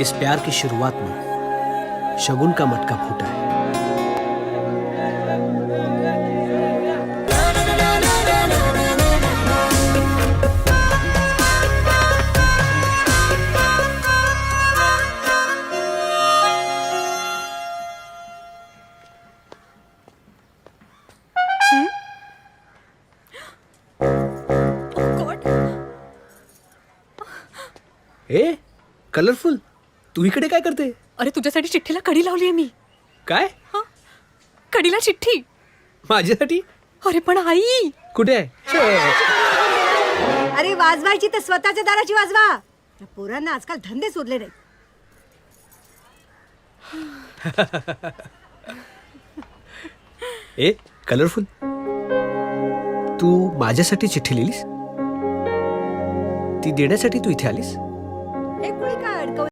इस प्यार की शुरुआत में शगुन का मटका फूटा है। ए कलरफुल, तू इकडे काय करते? अरे तुझ्यासाठी चिठ्ठीला कडी लावलीये मी. काय? हा? कडीला चिठ्ठी. माझ्यासाठी? अरे पण आई कुठे आहे? अरे वाजवायची तर स्वतःच्या दाराची वाजवा. या पोरांना आजकाल धंदे सोडले नाही. ए कलरफुल, तू माझ्यासाठी चिठ्ठी लिहिलीस? ती देण्यासाठी तू इथे आलीस?